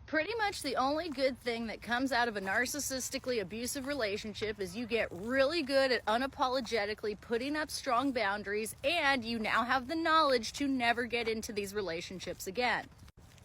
Pretty much the only good thing that comes out of a narcissistically abusive relationship is you get really good at unapologetically putting up strong boundaries, and you now have the knowledge to never get into these relationships again.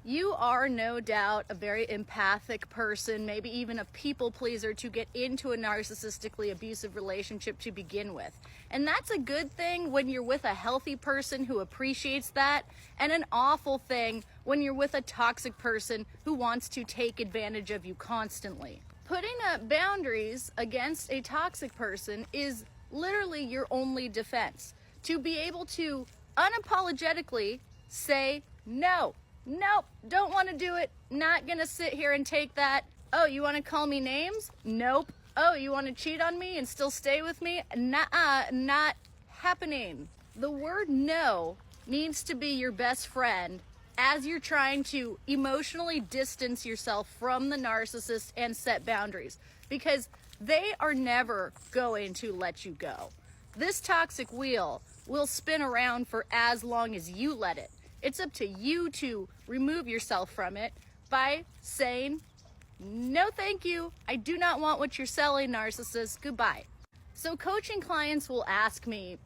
You are no doubt a very empathic person, maybe even a people pleaser to get into a narcissistically abusive relationship to begin with. And that's a good thing when you're with a healthy person who appreciates that, and an awful thing when you're with a toxic person who wants to take advantage of you constantly. Putting up boundaries against a toxic person is literally your only defense. To be able to unapologetically say no. Nope, don't want to do it. Not gonna sit here and take that. Oh, you want to call me names? Nope. Oh, you want to cheat on me and still stay with me? Nuh-uh, not happening. The word no needs to be your best friend as you're trying to emotionally distance yourself from the narcissist and set boundaries, because they are never going to let you go. This toxic wheel will spin around for as long as you let it. It's up to you to remove yourself from it by saying, no thank you, I do not want what you're selling, narcissist, goodbye. So coaching clients will ask me,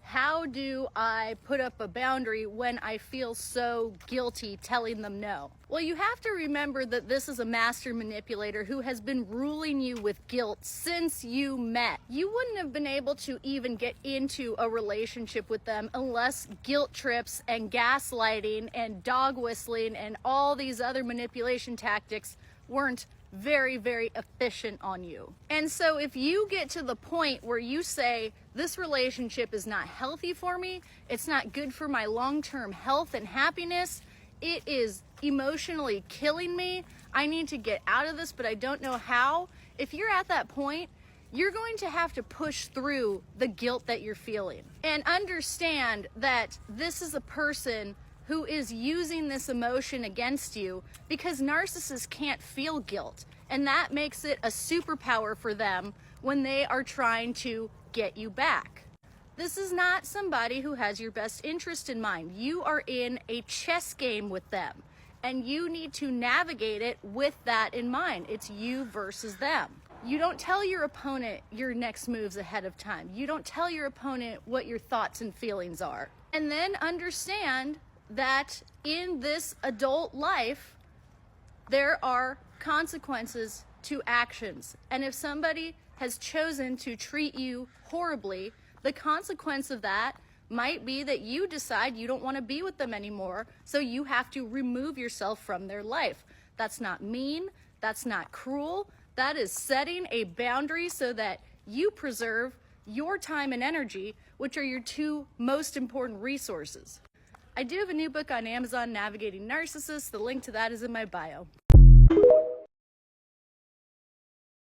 how do I put up a boundary when I feel so guilty telling them no? Well, you have to remember that this is a master manipulator who has been ruling you with guilt since you met. You wouldn't have been able to even get into a relationship with them unless guilt trips and gaslighting and dog whistling and all these other manipulation tactics weren't very, very efficient on you. And so if you get to the point where you say, this relationship is not healthy for me, it's not good for my long-term health and happiness, it is emotionally killing me, I need to get out of this, but I don't know how. If you're at that point, you're going to have to push through the guilt that you're feeling and understand that this is a person who is using this emotion against you, because narcissists can't feel guilt, and that makes it a superpower for them when they are trying to get you back. This is not somebody who has your best interest in mind. You are in a chess game with them, and you need to navigate it with that in mind. It's you versus them. You don't tell your opponent your next moves ahead of time. You don't tell your opponent what your thoughts and feelings are. And then understand that in this adult life, there are consequences to actions. And if somebody has chosen to treat you horribly, the consequence of that might be that you decide you don't want to be with them anymore, so you have to remove yourself from their life. That's not mean, that's not cruel, that is setting a boundary so that you preserve your time and energy, which are your two most important resources. I do have a new book on Amazon, Navigating Narcissists. The link to that is in my bio.